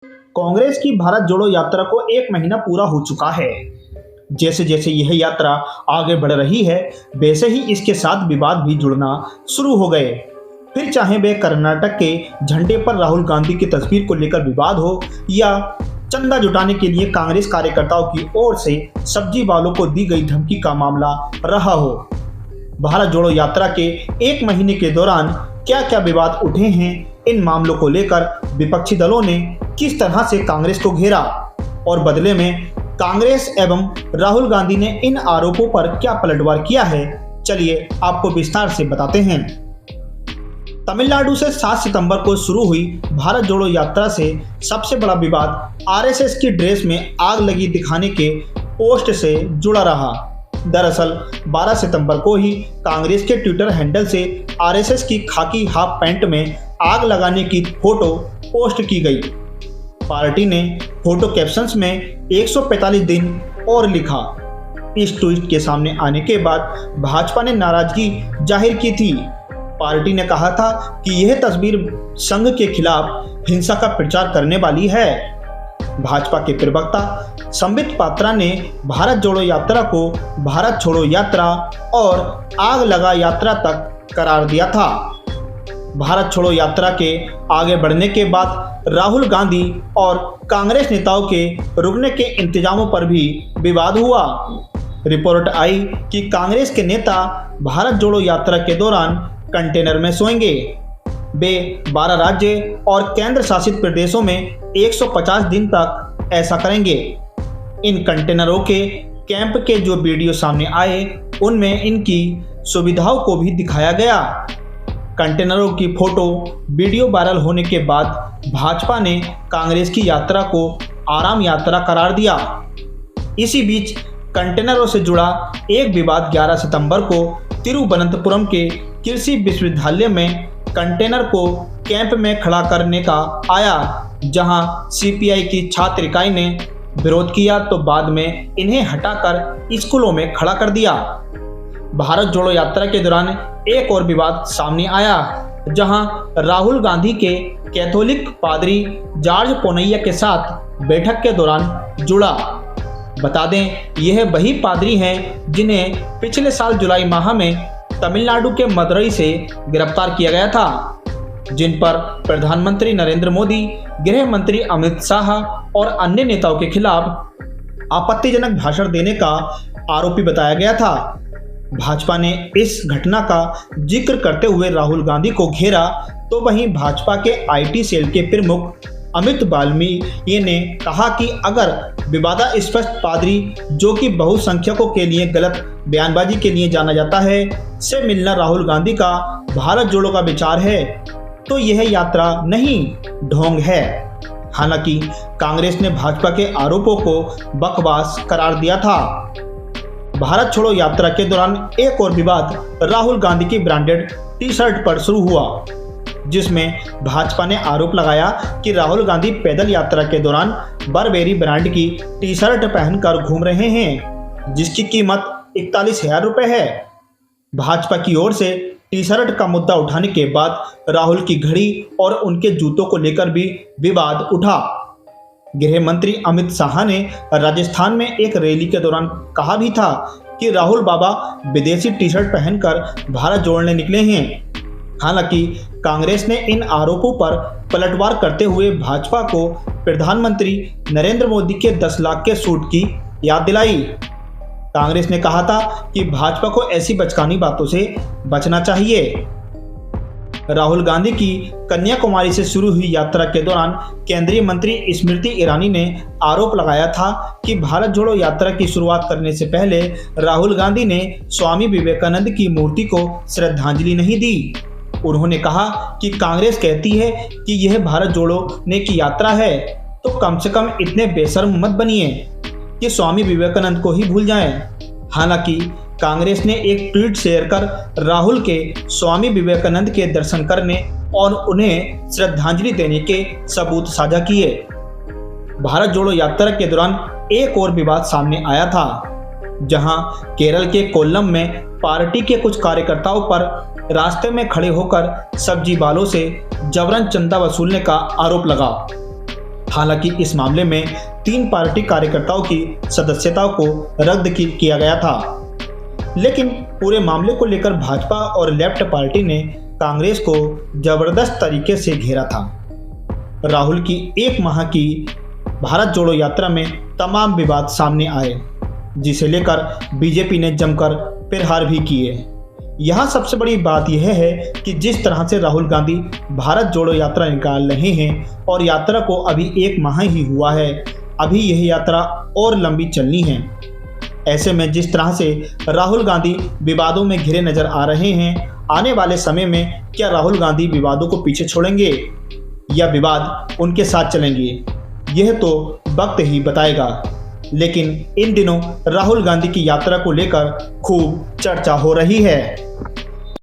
कांग्रेस की भारत जोड़ो यात्रा को 1 महीना पूरा हो चुका है। जैसे जैसे यह यात्रा आगे बढ़ रही है, वैसे ही इसके साथ विवाद भी जुड़ना शुरू हो गए। फिर चाहे वे कर्नाटक के झंडे पर राहुल गांधी की तस्वीर को लेकर विवाद हो या चंदा जुटाने के लिए कांग्रेस कार्यकर्ताओं की ओर से सब्जी वालों को दी गई धमकी का मामला रहा हो। भारत जोड़ो यात्रा के 1 महीने के दौरान क्या क्या विवाद उठे हैं, इन मामलों को लेकर विपक्षी दलों ने किस तरह से कांग्रेस को घेरा और बदले में कांग्रेस एवं राहुल गांधी ने इन आरोपों पर क्या पलटवार किया है, चलिए आपको विस्तार से बताते हैं। तमिलनाडु से 7 सितंबर को शुरू हुई भारत जोड़ो यात्रा से सबसे बड़ा विवाद आरएसएस की ड्रेस में आग लगी दिखाने के पोस्ट से जुड़ा रहा। दरअसल 12 सितंबर को ही कांग्रेस के ट्विटर हैंडल से आरएसएस की खाकी हाफ पैंट में आग लगाने की फोटो पोस्ट की गई। पार्टी ने फोटो कैप्शंस में 145 दिन और लिखा। इस ट्वीट के सामने आने के बाद भाजपा ने नाराजगी जाहिर की थी। पार्टी ने कहा था कि यह तस्वीर संघ के खिलाफ हिंसा का प्रचार करने वाली है। भाजपा के प्रवक्ता संबित पात्रा ने भारत जोड़ो यात्रा को भारत छोड़ो यात्रा और आग लगा यात्रा तक करार दिया था। भारत छोड़ो यात्रा के आगे बढ़ने के बाद राहुल गांधी और कांग्रेस नेताओं के रुकने के इंतजामों पर भी विवाद हुआ। रिपोर्ट आई कि कांग्रेस के नेता भारत जोड़ो यात्रा के दौरान कंटेनर में सोएंगे। वे 12 राज्य और केंद्र शासित प्रदेशों में 150 दिन तक ऐसा करेंगे। इन कंटेनरों के कैंप के जो वीडियो सामने आए, उनमें इनकी सुविधाओं को भी दिखाया गया। कंटेनरों की फोटो वीडियो वायरल होने के बाद भाजपा ने कांग्रेस की यात्रा को आराम यात्रा करार दिया। इसी बीच कंटेनरों से जुड़ा एक विवाद 11 सितंबर को तिरुवनंतपुरम के कृषि विश्वविद्यालय में कंटेनर को कैंप में खड़ा करने का आया, जहां सीपीआई की छात्र इकाई ने विरोध किया तो बाद में इन्हें हटाकर स्कूलों में खड़ा कर दिया। भारत जोड़ो यात्रा के दौरान एक और विवाद सामने आया, जहां राहुल गांधी के कैथोलिक पादरी जॉर्ज पोनैया के साथ बैठक के दौरान जुड़ा। बता दें, यह वही पादरी हैं जिन्हें पिछले साल जुलाई माह में तमिलनाडु के मदुरई से गिरफ्तार किया गया था, जिन पर प्रधानमंत्री नरेंद्र मोदी, गृह मंत्री अमित शाह और अन्य नेताओं के खिलाफ आपत्तिजनक भाषण देने का आरोपी बताया गया था। भाजपा ने इस घटना का जिक्र करते हुए राहुल गांधी को घेरा, तो वहीं भाजपा के आईटी सेल के प्रमुख अमित बाल्मीकि ने कहा कि अगर विवादास्पद पादरी, जो कि बहुसंख्यकों के लिए गलत बयानबाजी के लिए जाना जाता है, से मिलना राहुल गांधी का भारत जोड़ो का विचार है, तो यह यात्रा नहीं, ढोंग है। हालांकि कांग्रेस ने भाजपा के आरोपों को बकवास करार दिया था। भारत छोड़ो यात्रा के दौरान एक और विवाद राहुल गांधी की ब्रांडेड टी शर्ट पर शुरू हुआ, जिसमें भाजपा ने आरोप लगाया कि राहुल गांधी पैदल यात्रा के दौरान बरबेरी ब्रांड की टी शर्ट पहनकर घूम रहे हैं, जिसकी कीमत 41,000 रुपये है। भाजपा की ओर से टी शर्ट का मुद्दा उठाने के बाद राहुल की घड़ी और उनके जूतों को लेकर भी विवाद उठा। गृह मंत्री अमित शाह ने राजस्थान में एक रैली के दौरान कहा भी था कि राहुल बाबा विदेशी टी शर्ट पहनकर भारत जोड़ने निकले हैं। हालांकि कांग्रेस ने इन आरोपों पर पलटवार करते हुए भाजपा को प्रधानमंत्री नरेंद्र मोदी के 10 लाख के सूट की याद दिलाई। कांग्रेस ने कहा था कि भाजपा को ऐसी बचकानी बातों से बचना चाहिए। राहुल गांधी की कन्याकुमारी से शुरू हुई यात्रा के दौरान केंद्रीय मंत्री स्मृति ईरानी ने आरोप लगाया था कि भारत जोड़ो यात्रा की शुरुआत करने से पहले राहुल गांधी ने स्वामी विवेकानंद की मूर्ति को श्रद्धांजलि नहीं दी। उन्होंने कहा कि कांग्रेस कहती है कि यह भारत जोड़ने की यात्रा है, तो कम से कम इतने बेशर्म मत बनिए कि स्वामी विवेकानंद को ही भूल जाएं। हालांकि कांग्रेस ने एक ट्वीट शेयर कर राहुल के स्वामी विवेकानंद के दर्शन करने और उन्हें श्रद्धांजलि देने के सबूत साझा किए। भारत जोड़ो यात्रा के दौरान एक और विवाद सामने आया था, जहां केरल के कोल्लम में पार्टी के कुछ कार्यकर्ताओं पर रास्ते में खड़े होकर सब्जी वालों से जबरन चंदा वसूलने का आरोप लगा। हालांकि इस मामले में 3 पार्टी कार्यकर्ताओं की सदस्यता को रद्द किया गया था, लेकिन पूरे मामले को लेकर भाजपा और लेफ्ट पार्टी ने कांग्रेस को जबरदस्त तरीके से घेरा था। राहुल की 1 माह की भारत जोड़ो यात्रा में तमाम विवाद सामने आए, जिसे लेकर बीजेपी ने जमकर प्रहार भी किए। यहाँ सबसे बड़ी बात यह है कि जिस तरह से राहुल गांधी भारत जोड़ो यात्रा निकाल रहे हैं और यात्रा को अभी 1 माह ही हुआ है, अभी यह यात्रा और लंबी चलनी है। ऐसे में जिस तरह से राहुल गांधी विवादों में घिरे नजर आ रहे हैं, आने वाले समय में क्या राहुल गांधी विवादों को पीछे छोड़ेंगे या विवाद उनके साथ चलेंगे, यह तो वक्त ही बताएगा। लेकिन इन दिनों राहुल गांधी की यात्रा को लेकर खूब चर्चा हो रही है।